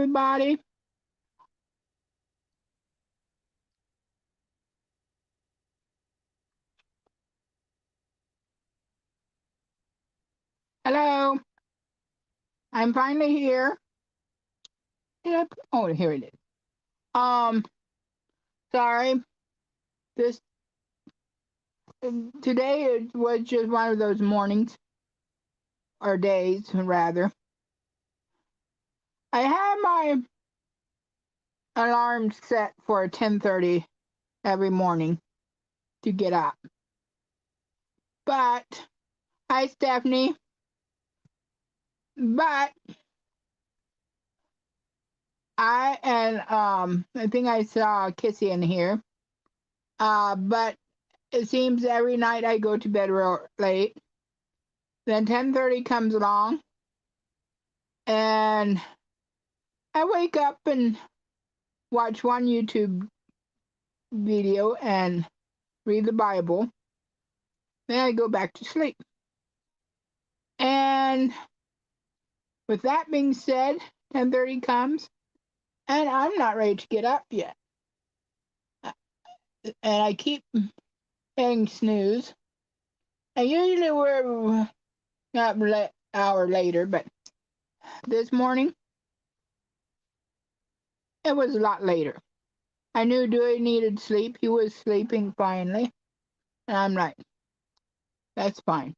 everybody. Hello. I'm finally here. Yep. Oh, here it is. Um, sorry. This today it was just one of those mornings or days, rather. I had my alarm set for 10:30 every morning to get up. But hi, Stephanie. But I think I saw Kissy in here. But it seems every night I go to bed real late. Then 10:30 comes along, and I wake up and watch one YouTube video and read the Bible. Then I go back to sleep. And with that being said, 10:30 comes, and I'm not ready to get up yet. And I keep hitting snooze. And usually we're not an hour later, but this morning it was a lot later. I knew Dewey needed sleep. He was sleeping finally. And I'm like, that's fine.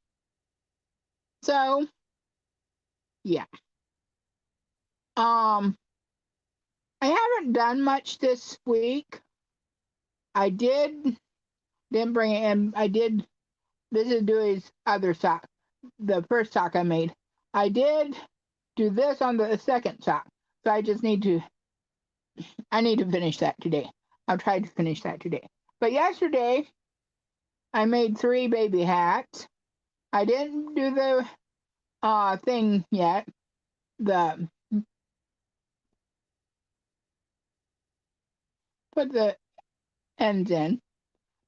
So, yeah. I haven't done much this week. I didn't bring it in. This is Dewey's other sock, the first sock I made. I did do this on the second sock. So I need to finish that today. I'll try to finish that today. But yesterday, I made 3 baby hats. I didn't do the thing yet. Put the ends in.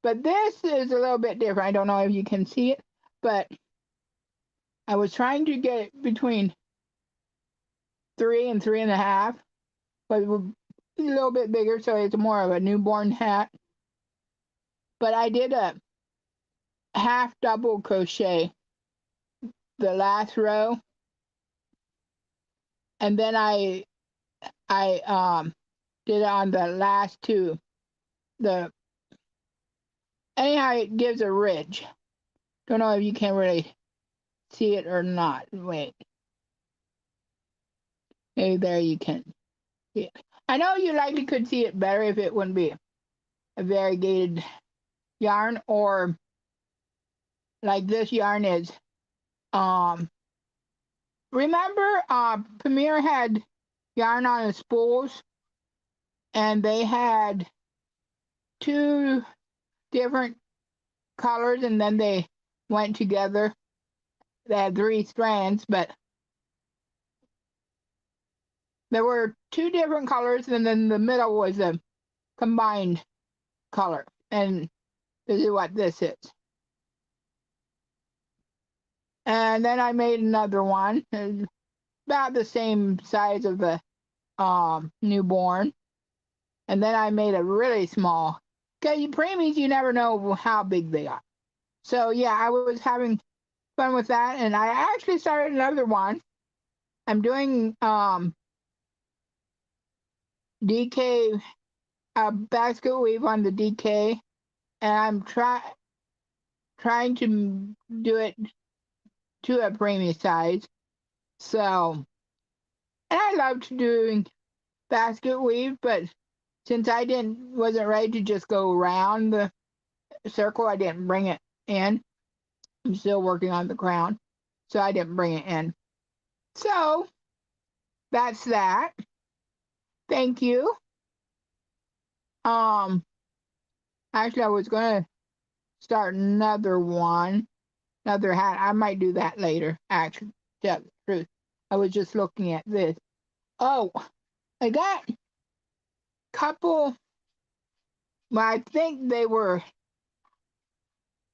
But this is a little bit different. I don't know if you can see it, but I was trying to get it between 3 and 3.5, but a little bit bigger, so it's more of a newborn hat. But I did a half double crochet the last row, and then I did it on the last 2. Anyhow, it gives a ridge. Don't know if you can really see it or not. Wait. Maybe there you can see it. I know you likely could see it better if it wouldn't be a variegated yarn, or like this yarn is. Remember Premier had yarn on his spools, and they had 2 different colors, and then they went together. They had 3 strands, but there were 2 different colors, and then the middle was a combined color. And this is what this is. And then I made another one, about the same size of the newborn. And then I made a really small, because preemies, you never know how big they are. So yeah, I was having fun with that, and I actually started another one. I'm doing DK, basket weave on the DK, and I'm trying to do it to a preemie size. So, and I loved doing basket weave, but since I wasn't ready to just go around the circle, I didn't bring it in. I'm still working on the crown, so I didn't bring it in. So that's that. Thank you. Actually, I was gonna start another one, another hat. I might do that later. Actually, tell the truth, I was just looking at this. Oh, I got a couple. Well, I think they were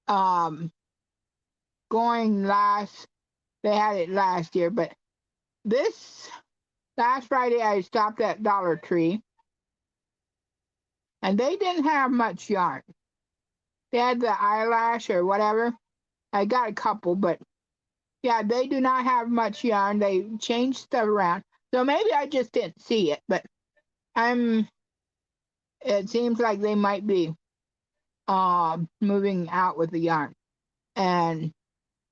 going last. They had it last year, but this last Friday I stopped at Dollar Tree, and they didn't have much yarn. They had the eyelash or whatever. I got a couple, but yeah, they do not have much yarn. They changed stuff around. So maybe I just didn't see it, but it seems like they might be moving out with the yarn. And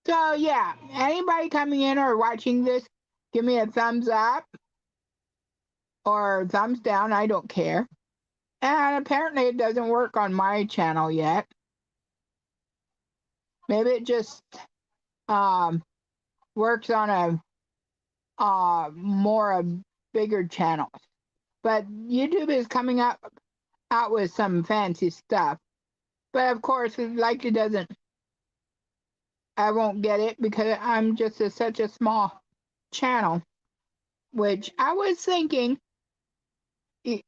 so yeah, anybody coming in or watching this, give me a thumbs up or thumbs down, I don't care. And apparently it doesn't work on my channel yet. Maybe it just works on a more bigger channels. But YouTube is coming out with some fancy stuff. But of course, like it doesn't, I won't get it because I'm just such a small channel. Which I was thinking, this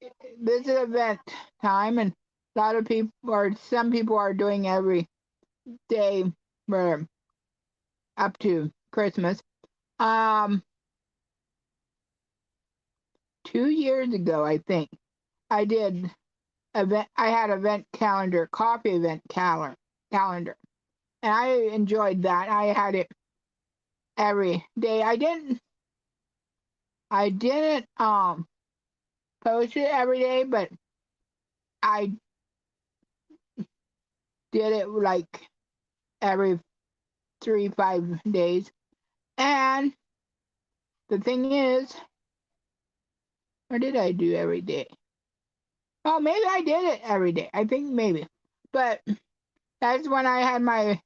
is event time, and a lot of people, or some people, are doing every day for up to Christmas. 2 years ago, I think, I did event. I had event calendar, coffee event calendar, and I enjoyed that. I had it every day. I didn't post it every day, but I did it like every 3-5 days. And the thing is, what did I do every day? Oh, maybe I did it every day. I think maybe. But that's when I had my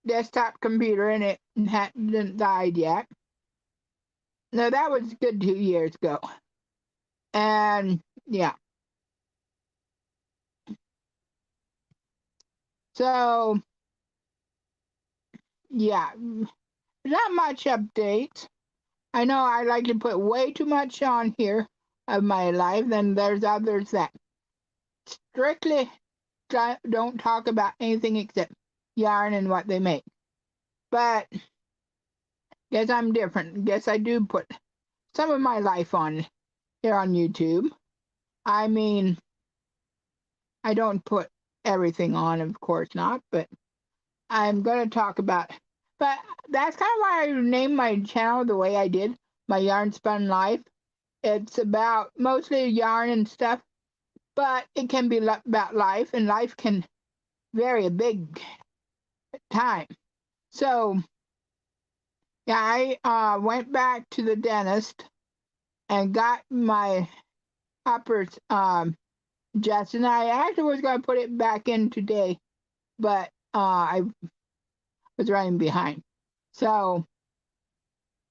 desktop computer and it hadn't died yet. No, that was good 2 years ago. And yeah. So yeah, not much updates. I know I like to put way too much on here of my life, then there's others that strictly don't talk about anything except yarn and what they make. But guess I'm different. Guess I do put some of my life on here on YouTube. I mean, I don't put everything on, of course not, but I'm going to talk about. But that's kind of why I named my channel the way I did, My Yarn Spun Life. It's about mostly yarn and stuff, but it can be about life, and life can vary a big time. So, yeah, I went back to the dentist and got my uppers adjusted. And I actually was going to put it back in today, but I was running behind. So,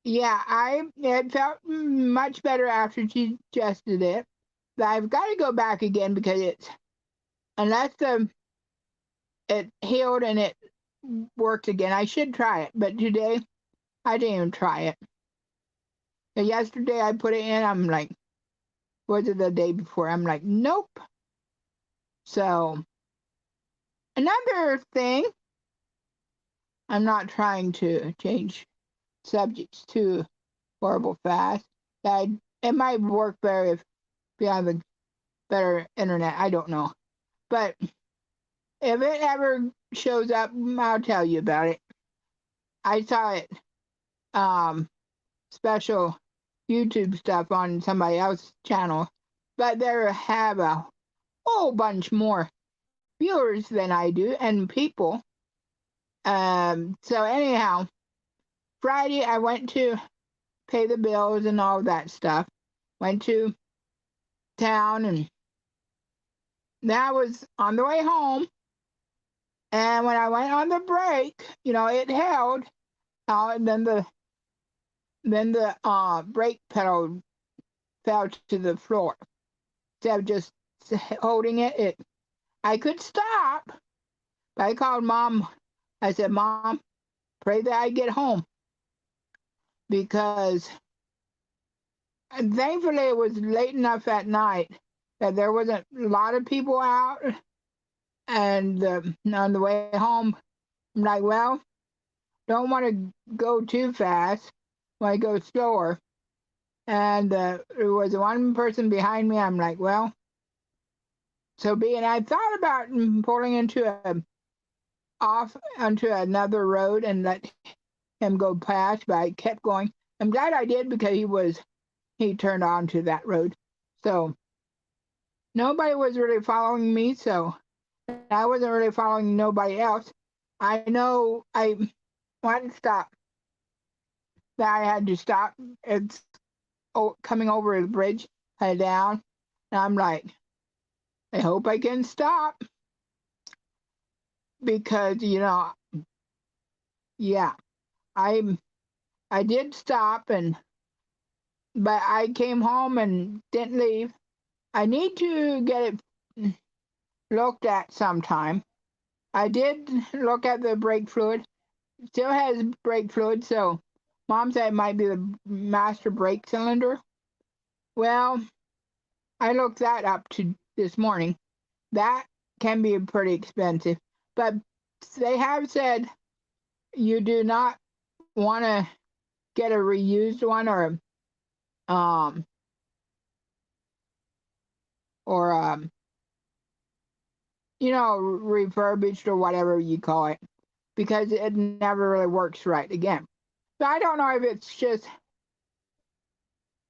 yeah, it felt much better after she adjusted it. But I've got to go back again because unless it healed and it worked again, I should try it. But today, I didn't even try it. And yesterday, I put it in. I'm like, was it the day before? I'm like, nope. So, another thing, I'm not trying to change subjects too horrible fast. It might work better if we have a better internet. I don't know. But if it ever shows up, I'll tell you about it. I saw it special YouTube stuff on somebody else's channel, but they have a whole bunch more viewers than I do and people. So anyhow, Friday I went to pay the bills and all that stuff. Went to town, and that was on the way home. And when I went on the brake, it held. And then the brake pedal fell to the floor. Instead of just holding it, I could stop. But I called Mom. I said, Mom, pray that I get home. Because thankfully it was late enough at night that there wasn't a lot of people out. And on the way home, I'm like, well, don't want to go too fast. Want to go slower. And there was one person behind me. I'm like, well, so be. And I thought about pulling into off onto another road and let him go past, but I kept going. I'm glad I did because he turned onto that road. So nobody was really following me, so I wasn't really following nobody else. I know I wanted to stop, that I had to stop. It's coming over the bridge, head down. And I'm like, I hope I can stop because, yeah, I I did stop, but I came home and didn't leave. I need to get it looked at sometime. I did look at the brake fluid. Still has brake fluid, so Mom said it might be the master brake cylinder. Well, I looked that up this morning. That can be pretty expensive, but they have said you do not want to get a reused one um or refurbished or whatever you call it, because it never really works right again. So I don't know if it's just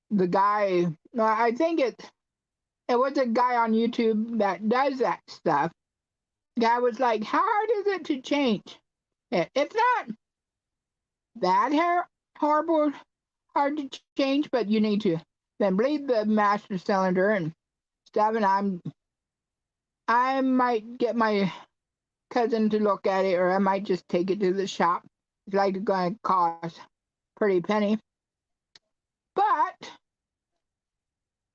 the guy. No, I think it was a guy on YouTube that does that stuff. The guy was like, "How hard is it to change it? It's not that horrible hard to change, but you need to then bleed the master cylinder and stuff." And I might get my cousin to look at it, or I might just take it to the shop. It's like it's going to cost pretty penny. But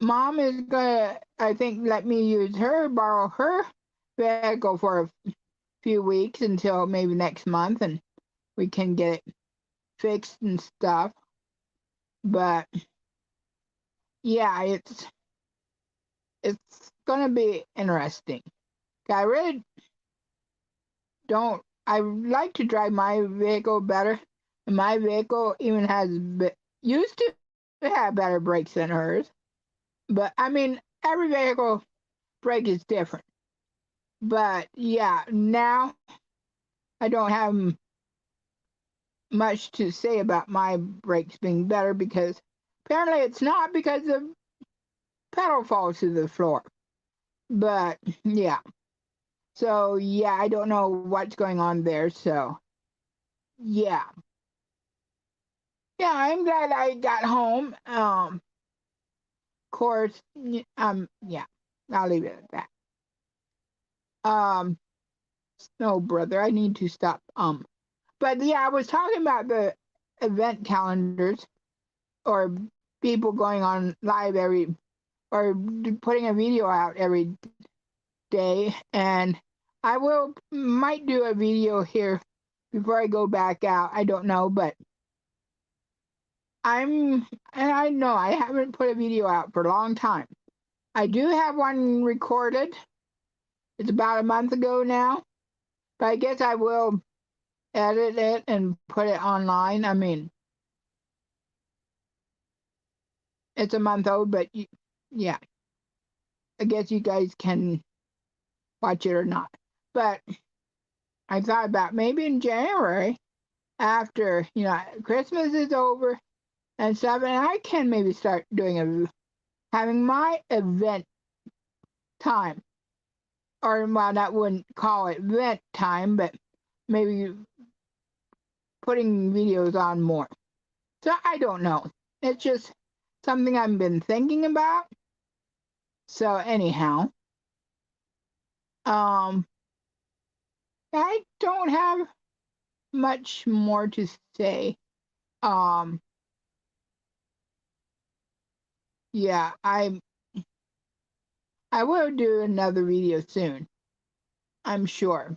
Mom is gonna, I think, let me borrow her vehicle for a few weeks until maybe next month, and we can get it fixed and stuff. But yeah, it's gonna be interesting. I really don't. I like to drive my vehicle better, and my vehicle even used to have better brakes than hers. But I mean, every vehicle brake is different. But yeah, now I don't have much to say about my brakes being better, because apparently it's not, because the pedal falls to the floor. But yeah, so yeah, I don't know what's going on there. So yeah, yeah, I'm glad I got home. Of course, yeah, I'll leave it at that. No, brother, I need to stop. But yeah, I was talking about the event calendars, or people going on live or putting a video out every day. And I might do a video here before I go back out. I don't know, but and I know I haven't put a video out for a long time. I do have one recorded. It's about a month ago now, but I guess I will edit it and put it online. I mean, it's a month old, but yeah, I guess you guys can watch it or not. But I thought about maybe in January, after Christmas is over and stuff, and I can maybe start having my event time, or well, I wouldn't call it event time, but maybe putting videos on more. So I don't know. It's just something I've been thinking about. So anyhow, um, I don't have much more to say. Um, yeah, I will do another video soon, I'm sure.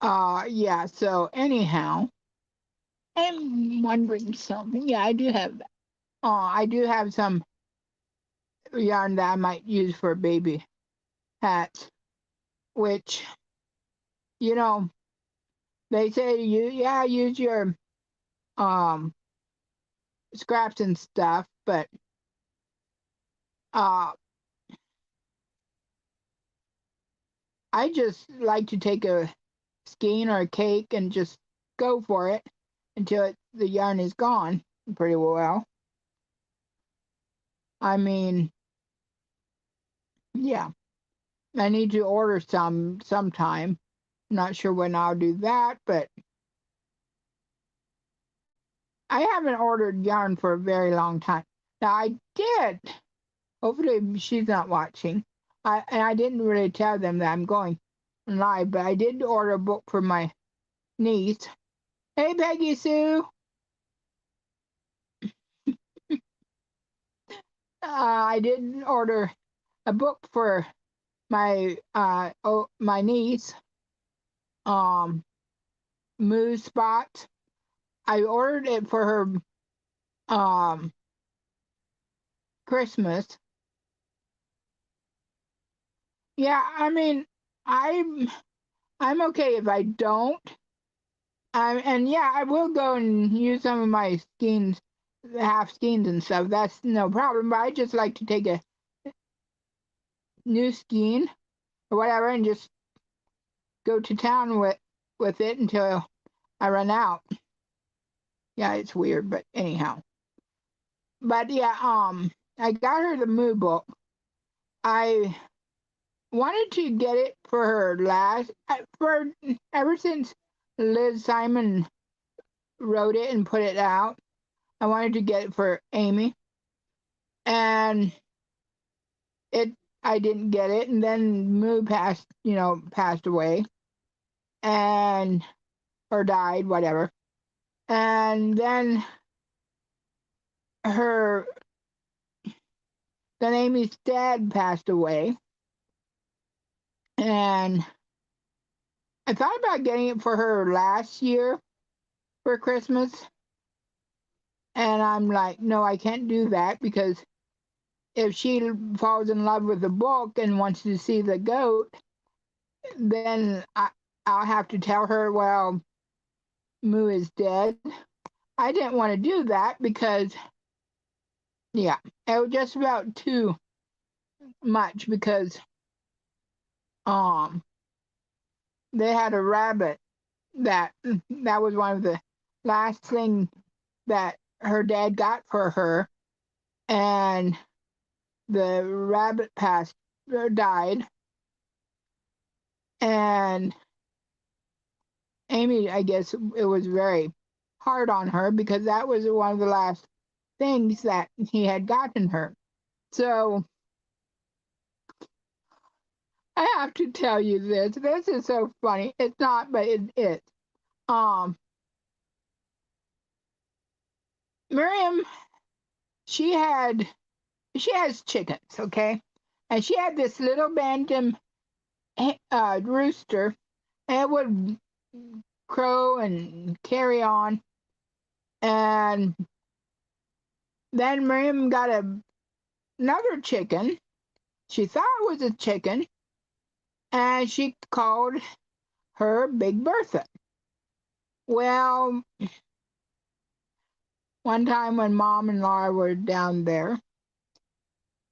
Yeah, so anyhow, I'm wondering something. Yeah, I do have some yarn that I might use for baby hats, which, you know, they say use your um scraps and stuff, but uh, I just like to take a skein or a cake and just go for it until the yarn is gone pretty well. I mean, yeah, I need to order sometime. Not sure when I'll do that, but I haven't ordered yarn for a very long time. Now I did. Hopefully she's not watching. I didn't really tell them that I'm going live, but I did order a book for my niece. Hey, Peggy Sue. I did order a book for my niece. Moose Spot. I ordered it for her Christmas. Yeah, I mean, I'm okay if I don't. And yeah, I will go and use some of my skeins, half skeins and stuff. That's no problem. But I just like to take a new skein or whatever and just go to town with it until I run out. Yeah, it's weird, but anyhow. But yeah, I got her the Moo book. I wanted to get it for her for ever since Liz Simon wrote it and put it out. I wanted to get it for Amy, and it I didn't get it, and then Moo passed away, and or died, whatever, and her then Amy's dad passed away, and I thought about getting it for her last year for Christmas, and I'm like, no, I can't do that because if she falls in love with the book and wants to see the goat, then I'll have to tell her, well, Moo is dead. I didn't want to do that because, yeah, it was just about too much because um they had a rabbit that was one of the last thing that her dad got for her, and the rabbit died, and Amy, I guess it was very hard on her because that was one of the last things that he had gotten her. So I have to tell you this. This is so funny. It's not, but it is. Um, Miriam, she has chickens, okay, and she had this little bantam rooster, and it would crow and carry on, and then Miriam got another chicken. She thought it was a chicken, and she called her Big Bertha. Well, one time when Mom and Laura were down there,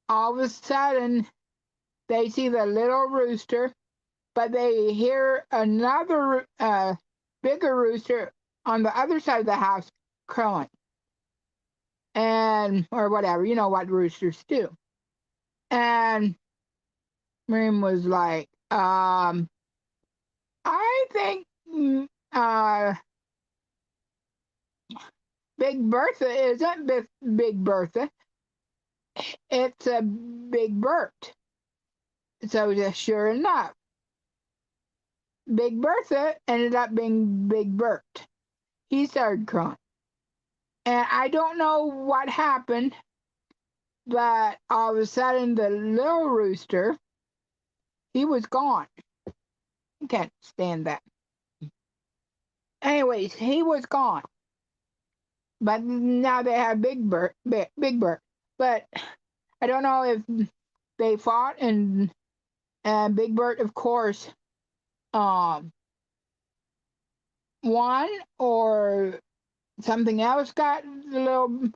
all of a sudden they see the little rooster, but they hear another bigger rooster on the other side of the house crowing, and or whatever, you know what roosters do. And Miriam was like, I think Big Bertha isn't Big Bertha. It's a Big Bert. So sure enough, Big Bertha ended up being Big Bert. He started crying. And I don't know what happened, but all of a sudden the little rooster, he was gone. I can't stand that. Anyways, he was gone. But now they have Big Bert, Big Bert. But I don't know if they fought, and Big Bert, of course, um, won, or something else got the little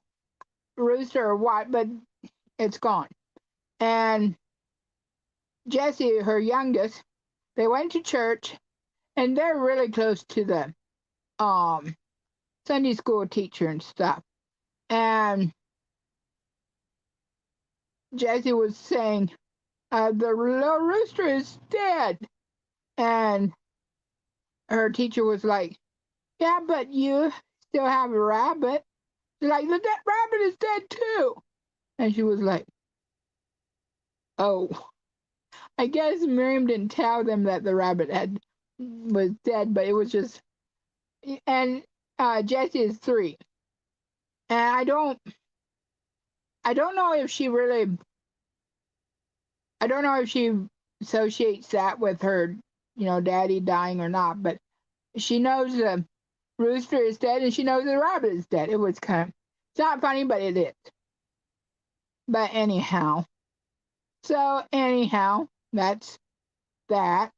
rooster or what, but it's gone. And Jessie, her youngest, they went to church, and they're really close to the um Sunday school teacher and stuff. And Jessie was saying, the little rooster is dead. And her teacher was like, yeah, but you still have a rabbit. She's like, the rabbit is dead too. And she was like, oh, I guess Miriam didn't tell them that the rabbit was dead, but it was just, and Jessie is 3. And I don't know if she really, I don't know if she associates that with her, daddy dying or not, but she knows the rooster is dead and she knows the rabbit is dead. It was it's not funny, but it is. But anyhow, that's that.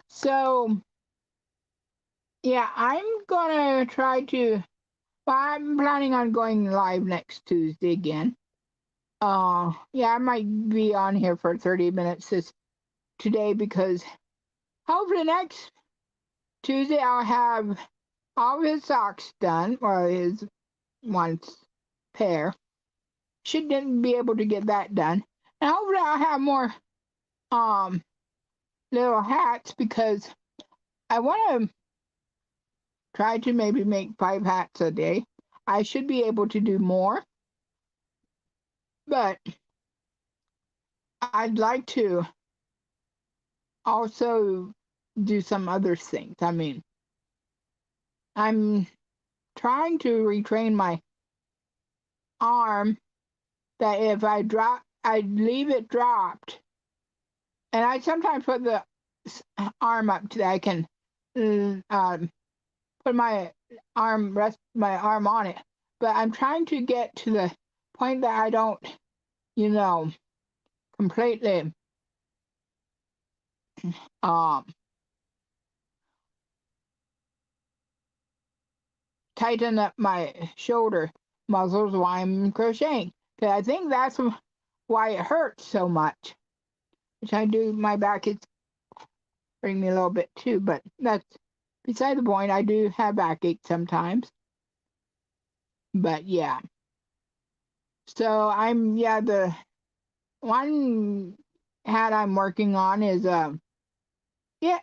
So, yeah, I'm gonna try to, well, I'm planning on going live next Tuesday again. Yeah, I might be on here for 30 minutes today because hopefully next Tuesday I'll have all of his socks done, or his one pair. Shouldn't be able to get that done. And hopefully I'll have more little hats because I want to try to maybe make 5 hats a day. I should be able to do more, but I'd like to also do some other things. I mean, I'm trying to retrain my arm that if I leave it dropped, and I sometimes put the arm up to that I can put my rest my arm on it. But I'm trying to get to the point that I don't, completely um tighten up my shoulder muscles while I'm crocheting. Because I think that's why it hurts so much. Which I do, my back is hurting me a little bit too, but that's beside the point. I do have backache sometimes. But yeah. So the one hat I'm working on is it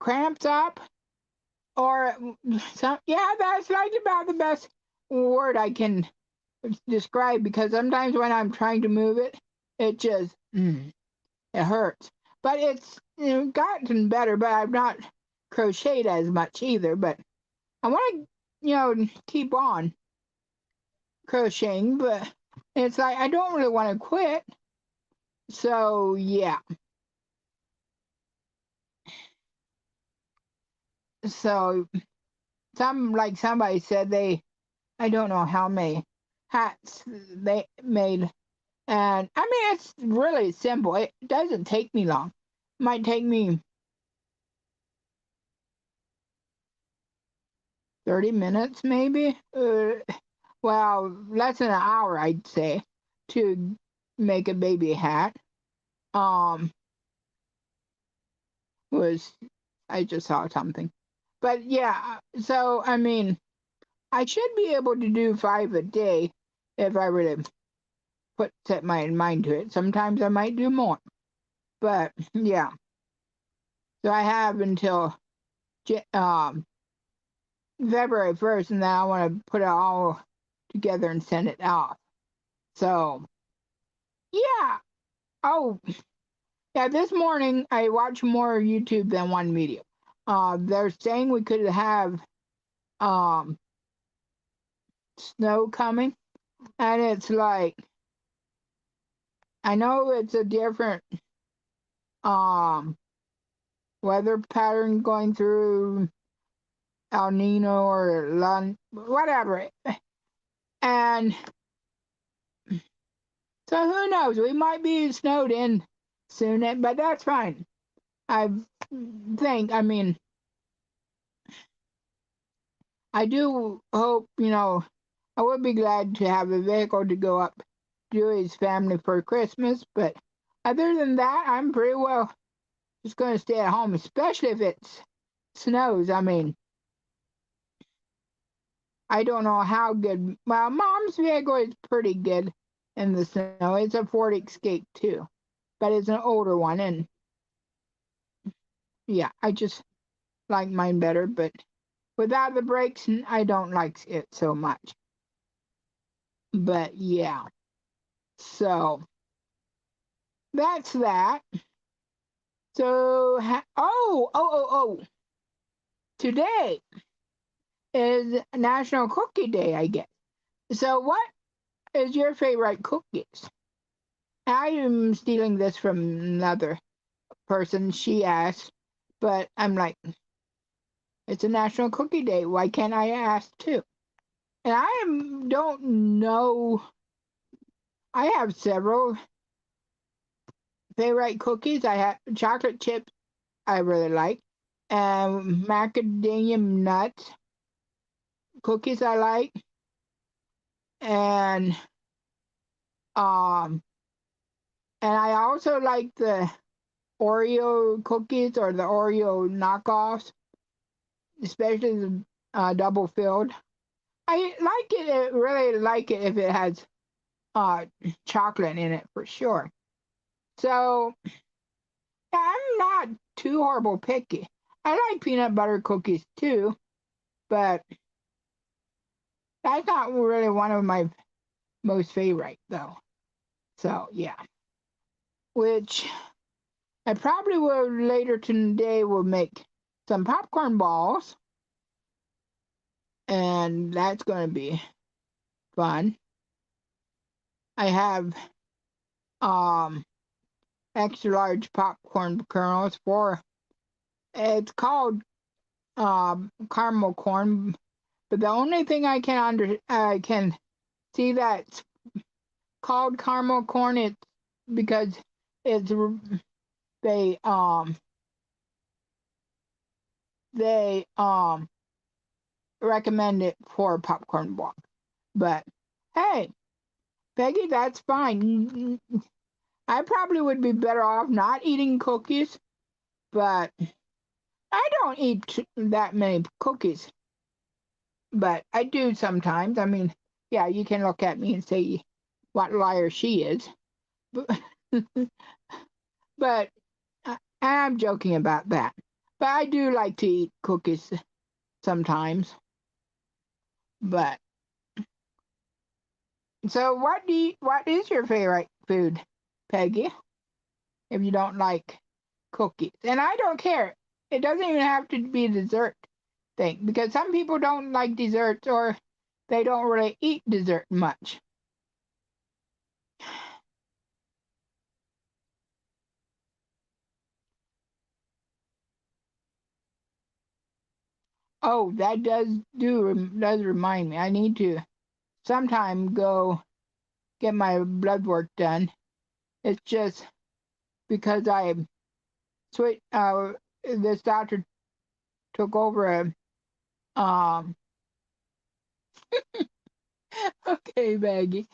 cramps up or that's like about the best word I can describe because sometimes when I'm trying to move it, it just it hurts. But it's gotten better, but I've not crocheted as much either. But I want to keep on crocheting, but it's like I don't really want to quit. So yeah. So somebody said I don't know how many hats they made. And I mean, it's really simple. It doesn't take me long. It might take me 30 minutes, maybe. Well, less than an hour, I'd say, to make a baby hat. Um, was I just saw something, but yeah. So I mean, I should be able to do 5 a day if I really set my mind to it. Sometimes I might do more, but yeah. So I have until February 1st, and then I want to put it all together and send it off. So yeah. Oh yeah. This morning I watched more YouTube than one video. They're saying we could have um snow coming, and it's like I know it's a different um weather pattern going through El Nino or whatever. And so who knows? We might be snowed in soon, but that's fine. I I mean, I do hope, I would be glad to have a vehicle to go up to his family for Christmas, but other than that, I'm pretty well just going to stay at home, especially if it snows. I mean, I don't know how good. Well, Mom's vehicle is pretty good in the snow. It's a Ford Escape too, but it's an older one, and yeah, I just like mine better. But without the brakes, I don't like it so much. But yeah, so that's that. So, today is National Cookie Day, I guess. So, what is your favorite cookies? I am stealing this from another person. She asked, but I'm like, it's a National Cookie Day. Why can't I ask too? And don't know. I have several favorite cookies. I have chocolate chips. I really like, and macadamia nuts cookies. I like, and um, and I also like the Oreo cookies or the Oreo knockoffs, especially the double filled. I like it. I really like it if it has uh chocolate in it for sure. So yeah, I'm not too horrible picky. I like peanut butter cookies too, but that's not really one of my most favorite though. So yeah, which I probably will later today will make some popcorn balls, and that's going to be fun. I have um extra large popcorn kernels for it's called caramel corn, but the only thing I can see that's called caramel corn it's because it's they um they recommend it for popcorn block. But hey, Peggy, that's fine. I probably would be better off not eating cookies, but I don't eat that many cookies, but I do sometimes. I mean, yeah, you can look at me and say what liar she is, but, but I'm joking about that. But I do like to eat cookies sometimes. But so, what is your favorite food, Peggy? If you don't like cookies, and I don't care. It doesn't even have to be a dessert thing because some people don't like desserts or they don't really eat dessert much. Oh, that does remind me. I need to sometime go get my blood work done. It's just because I switch. This doctor took over a Okay, Maggie,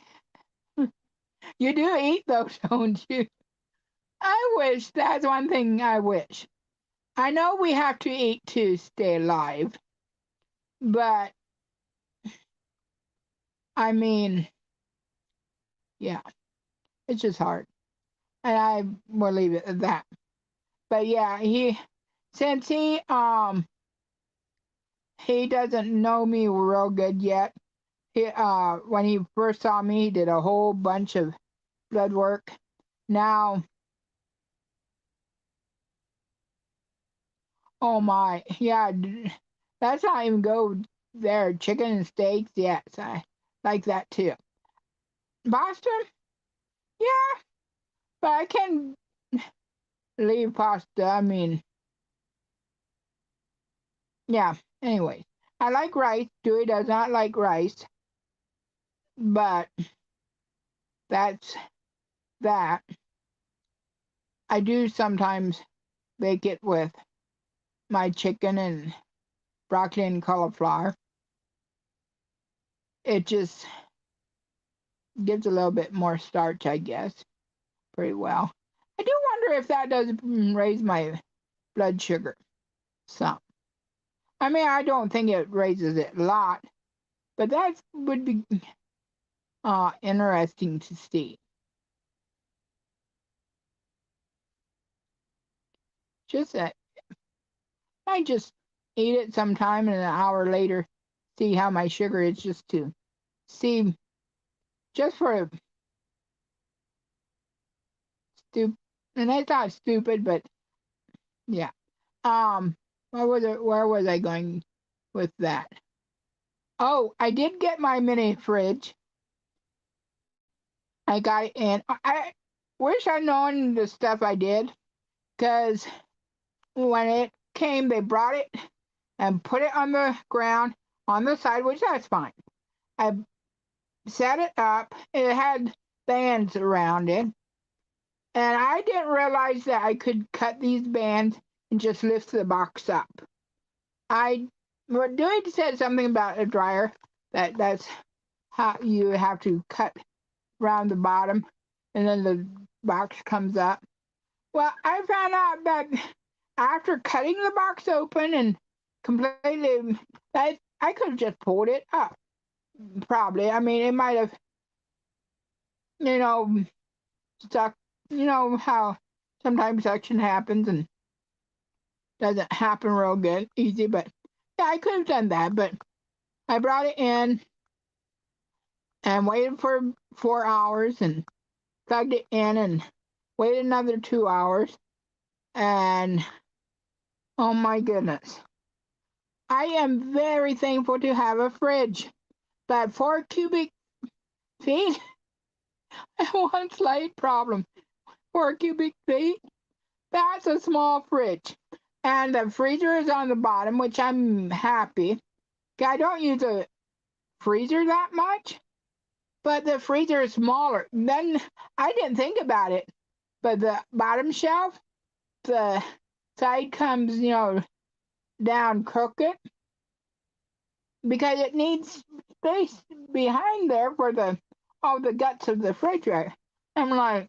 you do eat those, don't you? I wish that's one thing I wish. I know we have to eat to stay alive, but I mean, yeah, it's just hard. And I will leave it at that. But yeah, since he doesn't know me real good yet. When he first saw me, he did a whole bunch of blood work. Now, oh my, yeah, let's not even go there. Chicken and steaks, yes, I like that too. Boston, yeah, but I can leave pasta. I mean, yeah. Anyways, I like rice. Dewey does not like rice, but that's that. I do sometimes bake it with my chicken and broccoli and cauliflower. it just gives a little bit more starch, I guess, pretty well. I do wonder if that does raise my blood sugar some. I mean, I don't think it raises it a lot, but that would be interesting to see. Just that I just eat it sometime and an hour later see how my sugar is, just to see, just for stupid. And it's not stupid, but yeah. What was it? Where was I going with that? Oh, I did get my mini fridge. I got it in. I wish I'd known the stuff I did, because when it came, they brought it and put it on the ground on the side, which that's fine. I set it up. It had bands around it, and I didn't realize that I could cut these bands and just lift the box up. What Dewey said something about a dryer, that's how you have to cut around the bottom, and then the box comes up. Well, I found out that after cutting the box open and completely, I could have just pulled it up. Probably. I mean, it might have, you know, stuck. You know how sometimes suction happens and doesn't happen real good, easy. But yeah, I could have done that. But I brought it in and waited for 4 hours and plugged it in and waited another 2 hours. And oh my goodness, I am very thankful to have a fridge. But 4 cubic feet, one slight problem. 4 cubic feet, that's a small fridge. And the freezer is on the bottom, which I'm happy. I don't use a freezer that much, but the freezer is smaller. Then I didn't think about it, but the bottom shelf, the side comes, down crooked, because it needs space behind there for all the guts of the refrigerator. I'm like,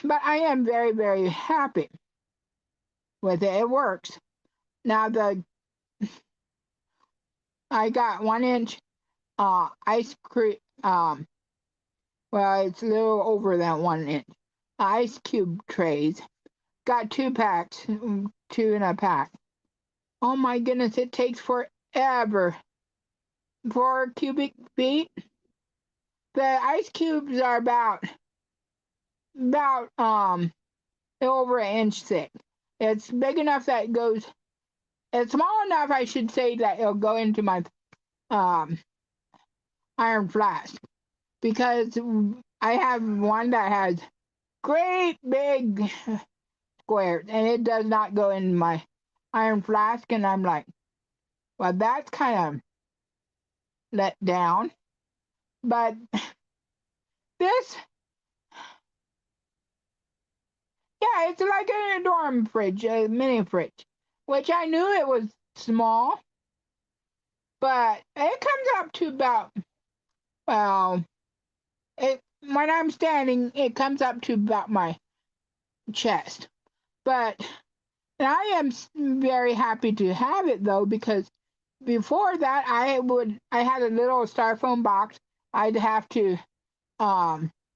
but I am very, very happy with it. It works. Now I got 1 inch ice cream. Well, it's a little over that 1 inch ice cube trays. Got 2 packs, 2 in a pack. Oh my goodness, it takes forever. 4 cubic feet. The ice cubes are about over an inch thick. It's big enough that it goes. It's small enough, I should say, that it'll go into my um, iron flask, because I have one that has great big squares, and it does not go in my iron flask. And I'm like, well, that's kind of let down. But this, yeah, it's like a dorm fridge, a mini fridge, which I knew it was small, but it comes up to about, well, when I'm standing, it comes up to about my chest. But I am very happy to have it, though, because before that, I had a little styrofoam box. I'd have to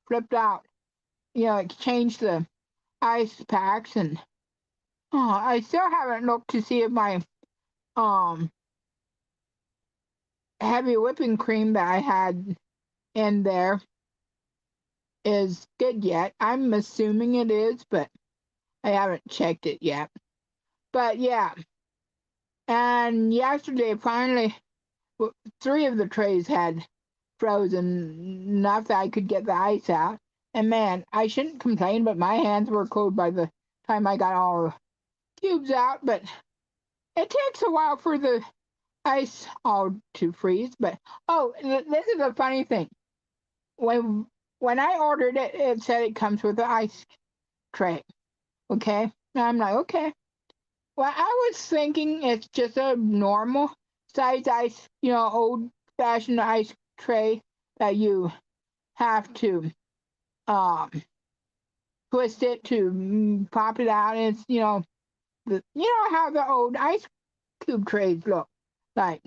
flip out, exchange the ice packs, and I still haven't looked to see if my um heavy whipping cream that I had in there is good yet. I'm assuming it is, but I haven't checked it yet. But yeah, and yesterday finally 3 of the trays had frozen enough that I could get the ice out. And man, I shouldn't complain, but my hands were cold by the time I got all the cubes out. But it takes a while for the ice all to freeze. But oh, this is a funny thing. When I ordered it, it said it comes with an ice tray. Okay, and I'm like, okay. Well, I was thinking it's just a normal size ice, old old-fashioned ice tray that you have to um, twist it to pop it out. And it's you know how the old ice cube trays look like.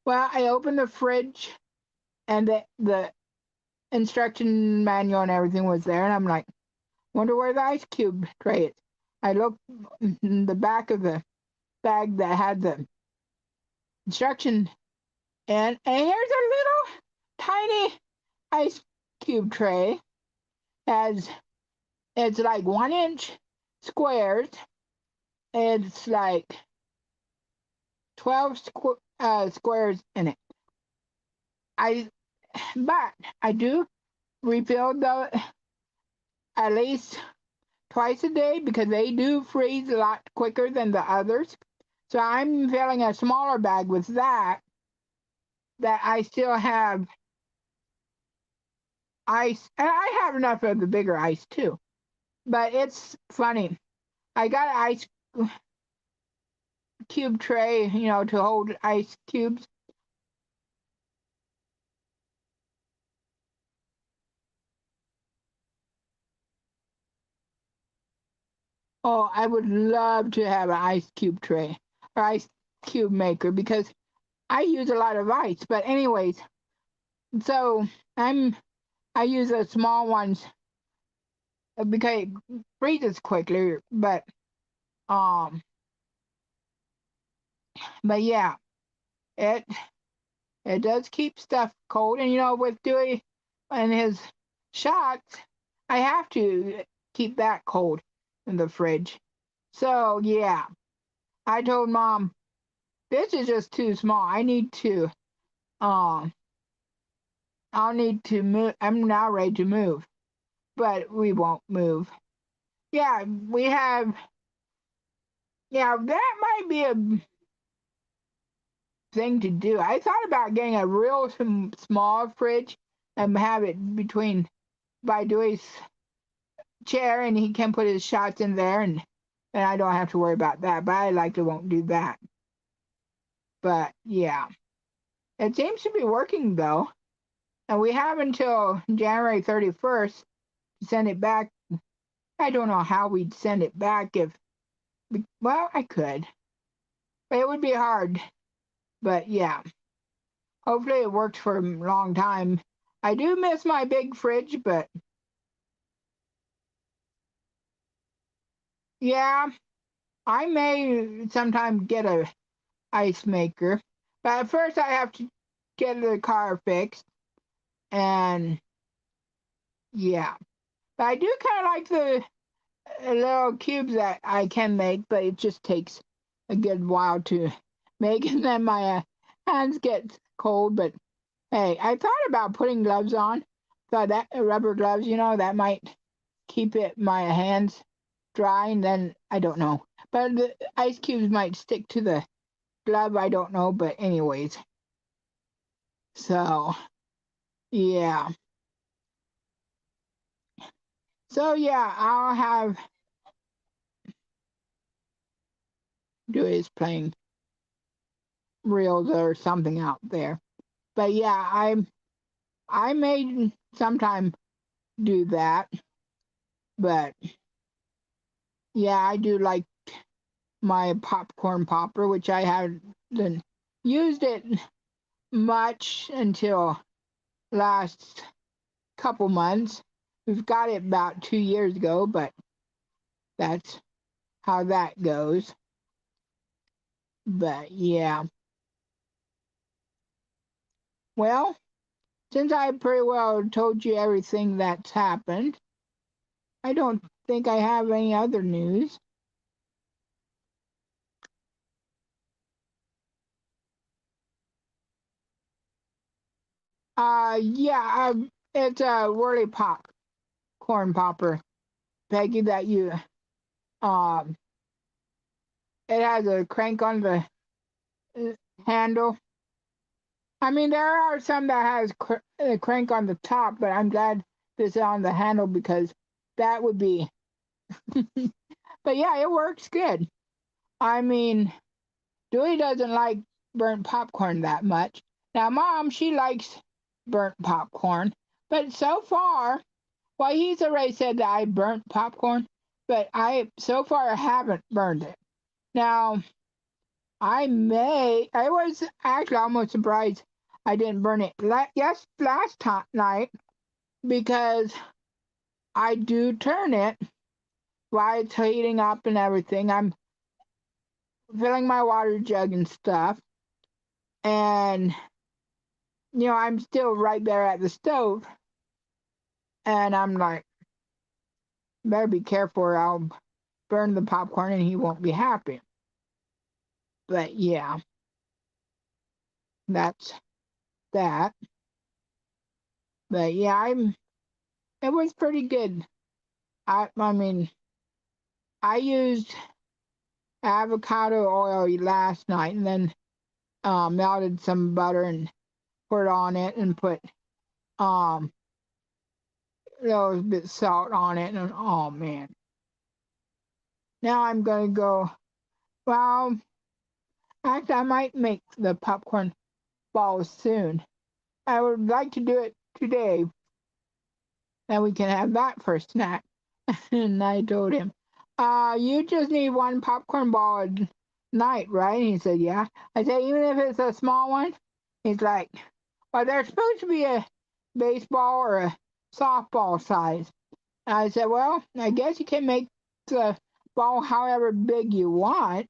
Well, I opened the fridge and the instruction manual and everything was there, and I'm like, wonder where the ice cube tray is. I looked in the back of the bag that had the instruction, and here's a little tiny ice cube tray. As it's like 1 inch squares. It's like 12 squares in it. But I do refill the at least twice a day because they do freeze a lot quicker than the others. So I'm filling a smaller bag with that I still have ice, and I have enough of the bigger ice too. But it's funny. I got an ice cube tray, to hold ice cubes. Oh, I would love to have an ice cube tray or ice cube maker because I use a lot of ice. But anyways, so I use the small ones because it freezes quickly. Um, but yeah, it it does keep stuff cold. And with Dewey and his shots, I have to keep that cold in the fridge. So yeah, I told Mom this is just too small. Um, I'll need to move. I'm now ready to move, but we won't move. Yeah, we have. Yeah, that might be a thing to do. I thought about getting a real small fridge and have it between by Dewey's chair, and he can put his shots in there, and I don't have to worry about that. But I likely won't do that. But yeah, it seems to be working though, and we have until January 31st to send it back. I don't know how we'd send it back if, well, I could, but it would be hard. But yeah, hopefully it worked for a long time. I do miss my big fridge, but yeah, I may sometime get a ice maker. But at first I have to get the car fixed, and yeah. But I do kind of like the little cubes that I can make, but it just takes a good while to make, and then my hands get cold. But hey, I thought about putting gloves on. Thought that rubber gloves, that might keep my hands dry, and then I don't know. But the ice cubes might stick to the glove. I don't know. But anyways, so yeah. So yeah, I'll have Dewey's playing reels or something out there. But yeah, I may sometime do that. But yeah, I do like my popcorn popper, which I haven't used it much until last couple months. We've got it about 2 years ago, but that's how that goes. But yeah. Well, since I pretty well told you everything that's happened, I don't think I have any other news. Yeah, it's a whirly pop corn popper, Peggy. That you um, it has a crank on the uh, handle. I mean, there are some that has a crank on the top, but I'm glad this is on the handle because that would be. But yeah, it works good. I mean, Dewey doesn't like burnt popcorn that much, Now, Mom, she likes burnt popcorn, but so far, well, he's already said that I burnt popcorn, but I so far haven't burned it. Now, I was actually almost surprised I didn't burn it last night because I do turn it while it's heating up and everything. I'm filling my water jug and stuff, and I'm still right there at the stove, and I'm like, better be careful or I'll burn the popcorn and he won't be happy. But yeah, that's that. But yeah, it was pretty good. I mean, I used avocado oil last night and then melted some butter and put on it and put um a little bit salt on it, and oh man. Now I'm gonna go, well, actually I might make the popcorn balls soon. I would like to do it today, and we can have that for a snack. And I told him, you just need one popcorn ball a night, right? And he said, yeah. I said, even if it's a small one? He's like, well, they're supposed to be a baseball or a softball size. And I said, well, I guess you can make the ball however big you want.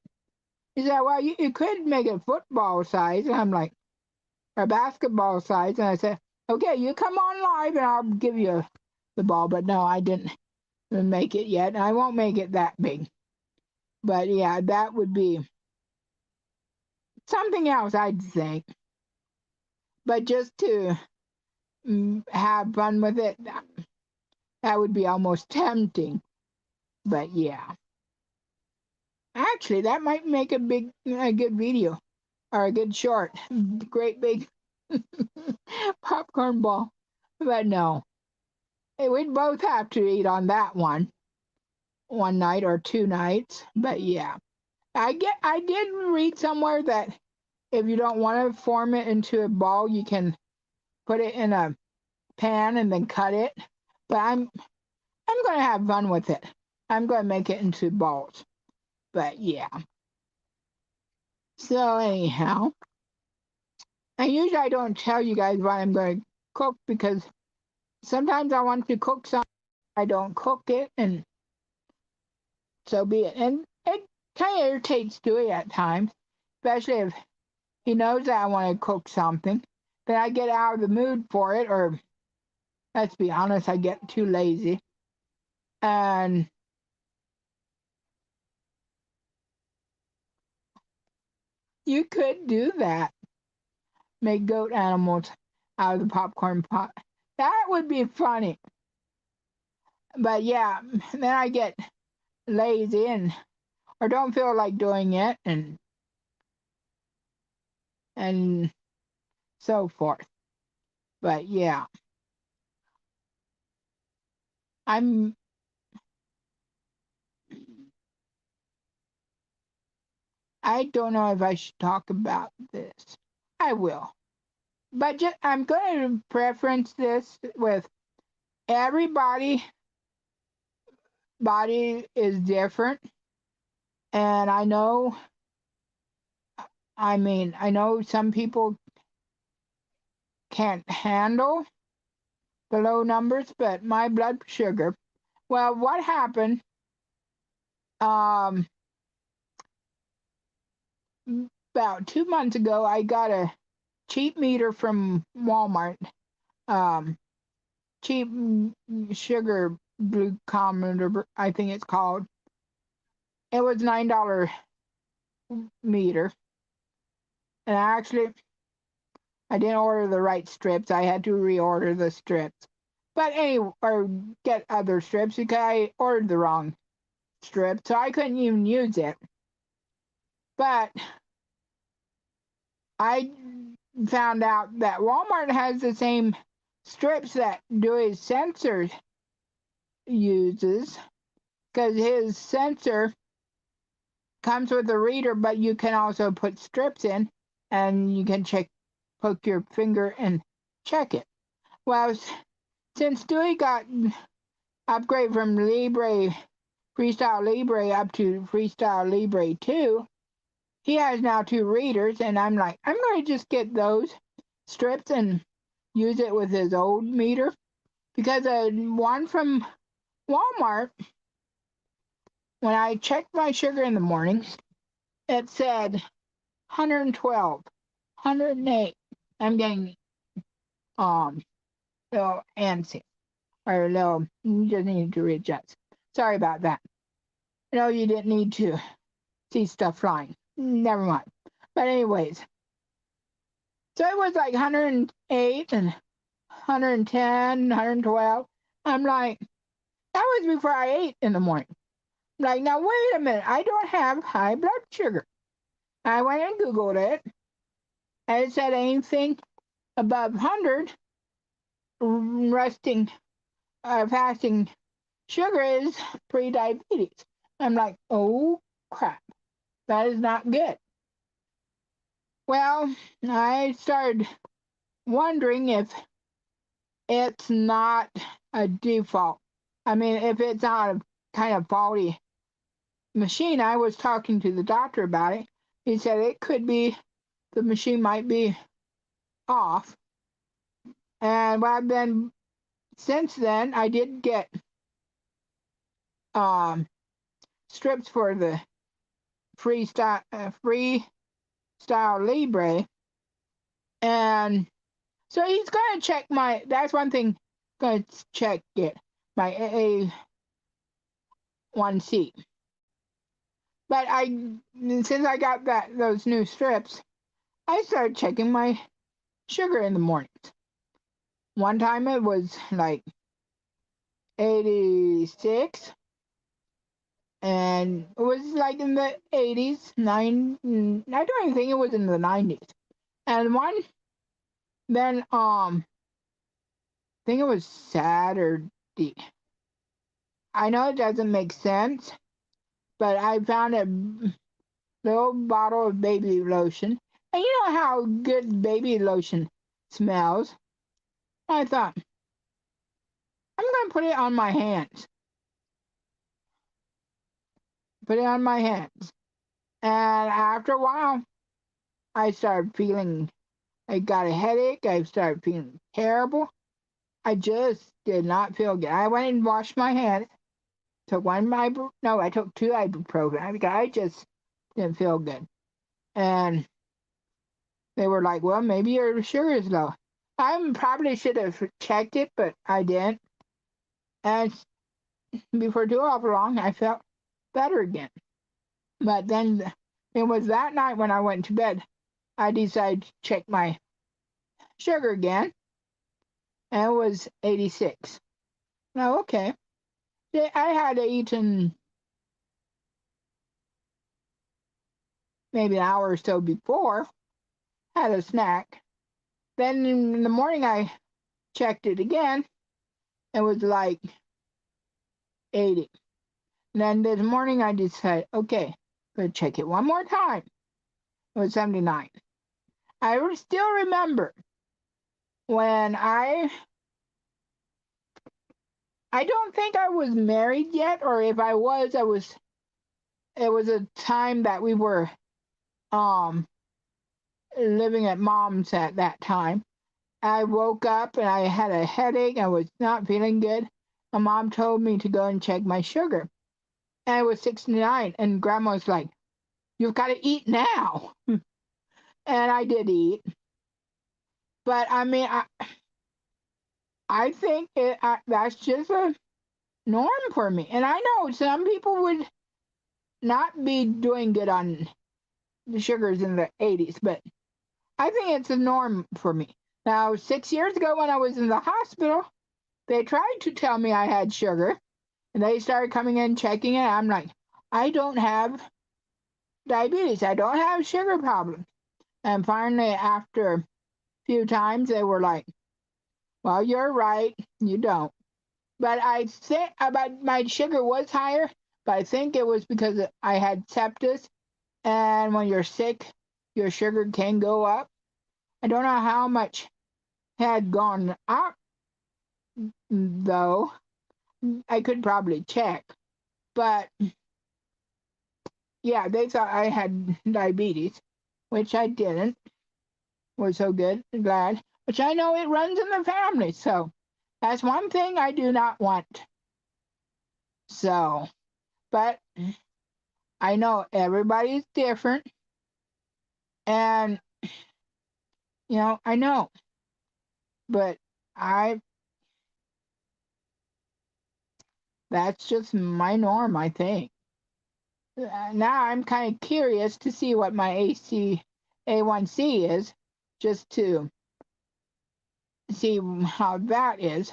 He said, well, you could make it football size. And I'm like, or basketball size. And I said, okay, you come on live and I'll give you the ball. But no, I didn't make it yet. I won't make it that big. But yeah, that would be something else, I'd think. But just to have fun with it, that would be almost tempting. But yeah, actually, that might make a good video or a good short. Great big popcorn ball. But no, we'd both have to eat on that one night or 2 nights. But yeah, I did read somewhere that if you don't want to form it into a ball, you can put it in a pan and then cut it. But I'm going to have fun with it. I'm going to make it into balls. But yeah. So anyhow, and usually I don't tell you guys what I'm going to cook because sometimes I want to cook something, I don't cook it, and so be it. And it kind of irritates Stewie at times, especially if he knows that I want to cook something. Then I get out of the mood for it, or let's be honest, I get too lazy. And you could do that. Make goat animals out of the popcorn pot. That would be funny. But yeah, then I get lazy and or don't feel like doing it and so forth. But yeah, I'm I don't know if I should talk about this. I will. But I'm going to preference this with everybody body is different, and I know some people can't handle the low numbers, but my blood sugar, well, what happened um about 2 months ago, I got a cheap meter from Walmart, um cheap sugar glucometer, I think it's called. It was $9 meter, and I didn't order the right strips. I had to reorder the strips. But anyway, or get other strips because I ordered the wrong strip, so I couldn't even use it. But I found out that Walmart has the same strips that Dewey's sensor uses, because his sensor comes with a reader, but you can also put strips in and you can check hook your finger and check it. Well, since Dewey got upgrade from Libre Freestyle Libre up to Freestyle Libre 2, he has now 2 readers, and I'm like, I'm going to just get those strips and use it with his old meter, because one from Walmart, when I checked my sugar in the morning, it said 112, 108. I'm getting little antsy, or little, you just need to readjust. Sorry about that. No, you didn't need to see stuff flying. Never mind. But anyways, so it was like 108 and 110, 112. I'm like, that was before I ate in the morning. I'm like, now wait a minute, I don't have high blood sugar. I went and Googled it, and it said anything above 100 fasting sugar is pre-diabetes. I'm like, oh crap, that is not good. Well, I started wondering if it's not a default. I mean, if it's not a kind of faulty machine. I was talking to the doctor about it. He said it could be, the machine might be off. And what I've been, since then, I did get strips for the Freestyle Libre. And so he's going to check that's one thing, going to check it, my A1C. But since I got those new strips, I started checking my sugar in the mornings. One time it was like 86, and it was like in the 80s, I don't even think it was in the 90s. And then I think it was Saturday. I know it doesn't make sense, but I found a little bottle of baby lotion. And you know how good baby lotion smells. I thought, I'm going to put it on my hands. Put it on my hands. And after a while, I started feeling, I got a headache. I started feeling terrible. I just did not feel good. I went and washed my hands. I took 2 ibuprofen because I just didn't feel good. And they were like, well, maybe your sugar is low. I probably should have checked it, but I didn't. And before too long, I felt better again. But then it was that night when I went to bed, I decided to check my sugar again, and it was 86. Now, okay. I had eaten maybe an hour or so before, had a snack. Then in the morning, I checked it again. It was like 80. And then this morning, I decided, okay, I'm going to check it one more time. It was 79. I still remember when I don't think I was married yet, or if I was, it was a time that we were living at mom's at that time. I woke up and I had a headache. I was not feeling good. My mom told me to go and check my sugar. And it was 69. And Grandma was like, you've got to eat now. And I did eat. But I mean, I think that's just a norm for me. And I know some people would not be doing good on the sugars in the 80s, but I think it's a norm for me. Now, 6 years ago when I was in the hospital, they tried to tell me I had sugar, and they started coming in checking it. I'm like, I don't have diabetes. I don't have sugar problems. And finally, after a few times, they were like, well, you're right, you don't. But I think about my sugar was higher, but I think it was because I had sepsis, and when you're sick, your sugar can go up. I don't know how much had gone up, though. I could probably check. But yeah, they thought I had diabetes, which I didn't. Was so good, glad. Which I know it runs in the family, so that's one thing I do not want. So, but I know everybody's different, and I know, but I that's just my norm, I think. Now I'm kind of curious to see what my A1C is, just to see how that is.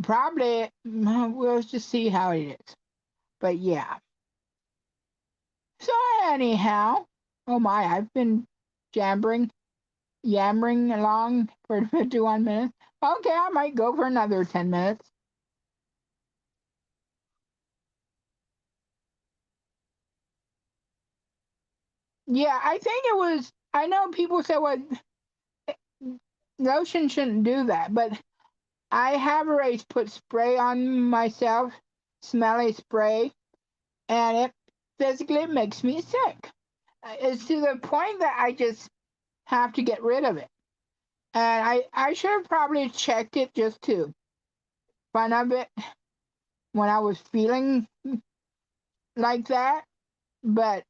Probably we'll just see how it is. But yeah. So anyhow, oh my, I've been yammering along for 51 minutes. Okay, I might go for another 10 minutes. Yeah, I think it was. I know people say, well, lotion shouldn't do that, but I have already put spray on myself, smelly spray, and it physically makes me sick. It's to the point that I just have to get rid of it. And I should have probably checked it just to fun of it when I was feeling like that, but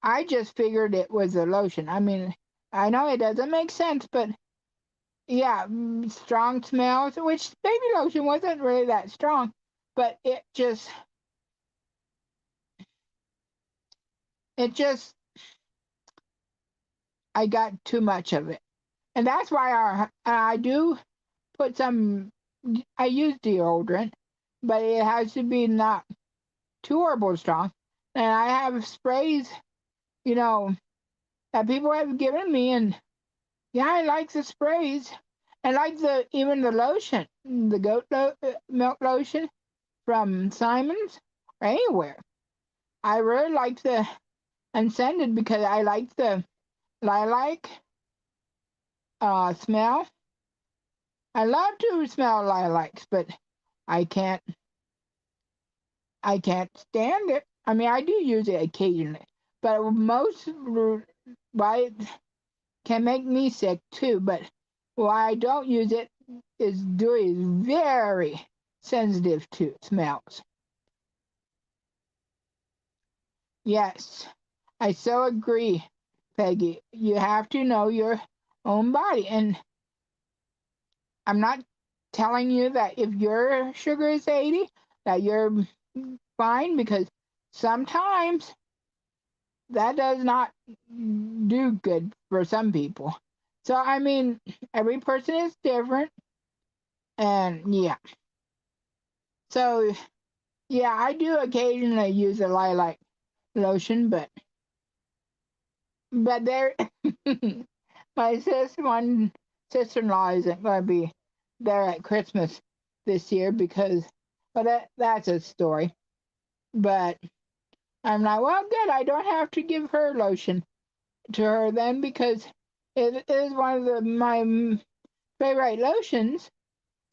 I just figured it was a lotion. I mean, I know it doesn't make sense, but yeah, strong smells, which baby lotion wasn't really that strong, but it just, I got too much of it. And that's why I do put some, I use deodorant, but it has to be not too horrible strong. And I have sprays, you know, that people have given me, and yeah, I like the sprays. I like even the lotion, the milk lotion from Simon's or anywhere. I really like the unscented because I like the lilac smell. I love to smell lilacs, but I can't I can't stand it. I mean, I do use it occasionally, but most why it can make me sick too. But why I don't use it is Dewey is very sensitive to smells. Yes, I so agree, Peggy. You have to know your own body, and I'm not telling you that if your sugar is 80, that you're fine, because sometimes that does not do good for some people. So, I mean, every person is different, and yeah. So, yeah, I do occasionally use a lilac lotion, but there, my one sister-in-law isn't going to be there at Christmas this year because, well, that's a story. But I'm like, well, good. I don't have to give her lotion to her then, because it is one of my favorite lotions.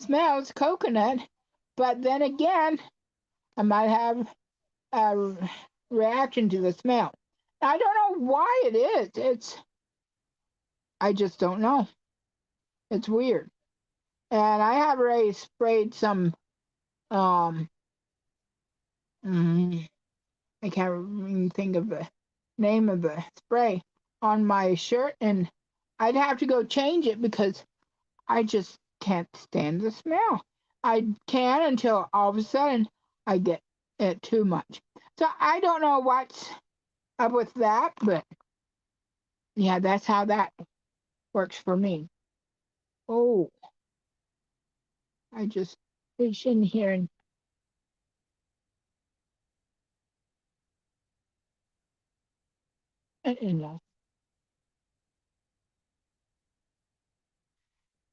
Smells coconut, but then again, I might have a reaction to the smell. I don't know why it is. I just don't know. It's weird. And I have already sprayed some. Um, mm, I can't even think of the name of the spray on my shirt, and I'd have to go change it because I just can't stand the smell. I can until all of a sudden I get it too much. So I don't know what's up with that, but yeah, that's how that works for me. Oh, I just reached in here and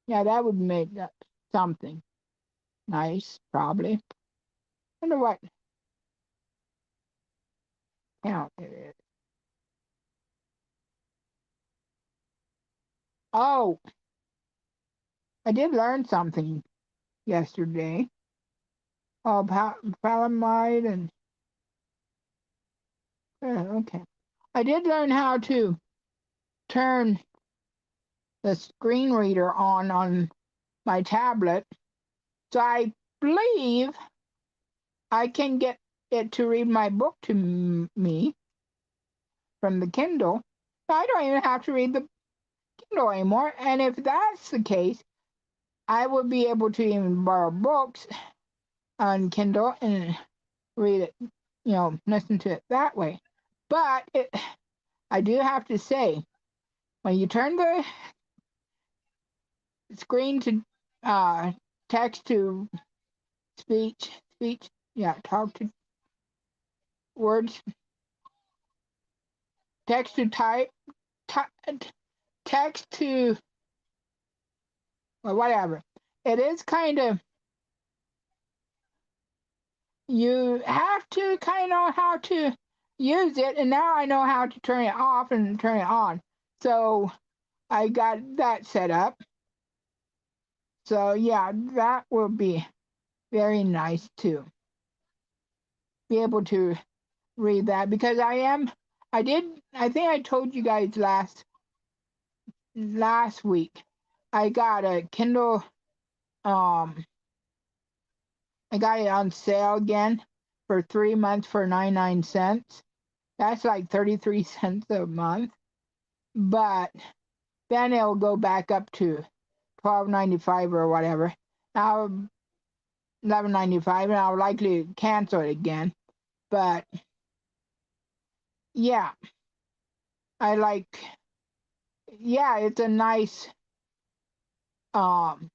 yeah, that would make that something nice, probably. Wonder what count it is. Oh, I did learn something yesterday. Oh, palamide and okay. I did learn how to turn the screen reader on my tablet, so I believe I can get it to read my book to me from the Kindle. So I don't even have to read the Kindle anymore. And if that's the case, I would be able to even borrow books on Kindle and read it, listen to it that way. But I do have to say, when you turn the screen to text to speech, yeah, talk to words, text to type, text to whatever. It is kind of, you have to kind of know how to use it, and now I know how to turn it off and turn it on. So I got that set up. So yeah, that will be very nice to be able to read that, because I think I told you guys last week I got a Kindle. I got it on sale again for 3 months for 99 cents. That's like 33 cents a month. But then it'll go back up to $12.95 or whatever. Now $11.95, and I'll likely cancel it again. But yeah, I like. Yeah, it's a nice. Um,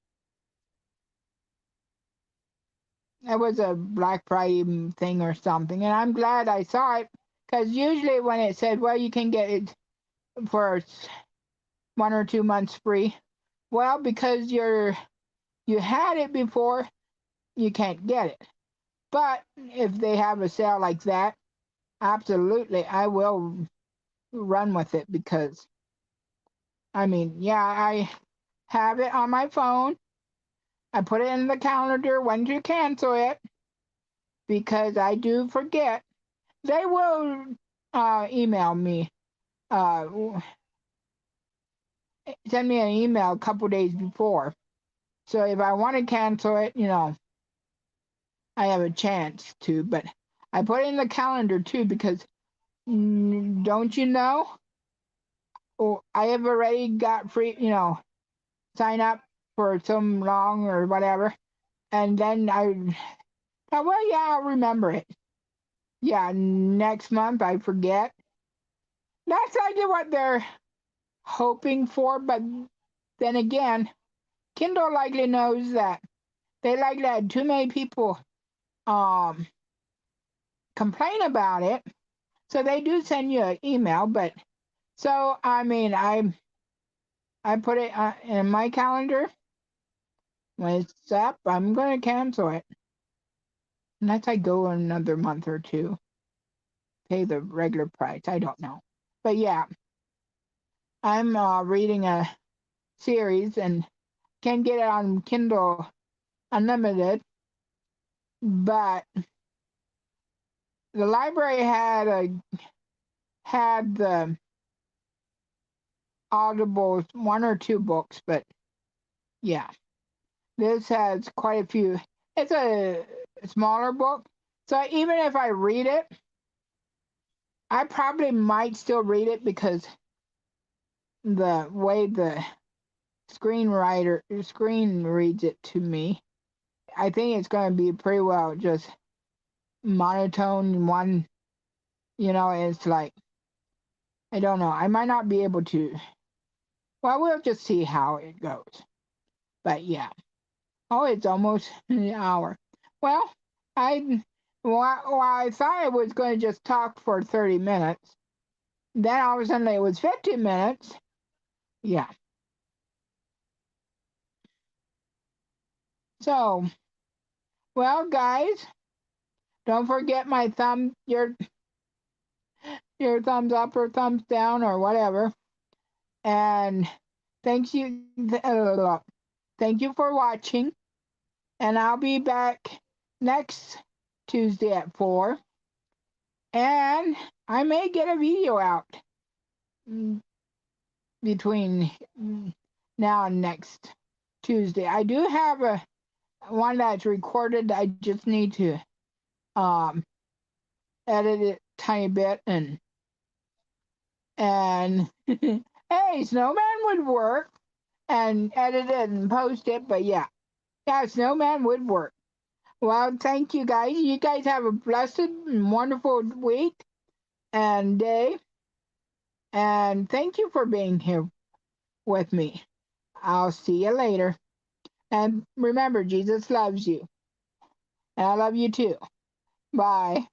it was a Black Friday thing or something, and I'm glad I saw it, because usually when it said, well, you can get it for 1 or 2 months free, well, because you had it before, you can't get it. But if they have a sale like that, absolutely, I will run with it, because I mean, yeah, I have it on my phone. I put it in the calendar when to cancel it, because I do forget. They will email me, uh, send me an email a couple days before. So if I want to cancel it, I have a chance to. But I put it in the calendar too, because don't you know? Oh, I have already got free, sign up for some long or whatever. And then I thought, well, yeah, I'll remember it. Yeah, next month I forget. That's likely what they're hoping for. But then again, Kindle likely knows that they likely had too many people um, complain about it. So they do send you an email. But so, I mean, I put it in my calendar. When it's up, I'm going to cancel it. Unless I go another month or two, pay the regular price. I don't know. But yeah, I'm reading a series and can get it on Kindle Unlimited. But the library had the Audible 1 or 2 books, but yeah, this has quite a few. It's a smaller book, so even if I read it, I probably might still read it, because the way the screen reads it to me, I think it's going to be pretty well just monotone one. It's like, I don't know. I might not be able to. Well, we'll just see how it goes. But yeah. Oh, it's almost an hour. Well, while I thought I was going to just talk for 30 minutes, then all of a sudden it was 15 minutes. Yeah. So, well, guys, don't forget my your thumbs up or thumbs down or whatever. And Thanks you. Thank you for watching, and I'll be back next Tuesday at 4, and I may get a video out mm, between now and next Tuesday. I do have a one that's recorded. I just need to um, edit it a tiny bit and hey, Snowman would work and edit it and post it. But yeah, Snowman would work. Well, thank you guys. You guys have a blessed and wonderful week and day. And thank you for being here with me. I'll see you later. And remember, Jesus loves you. And I love you too. Bye.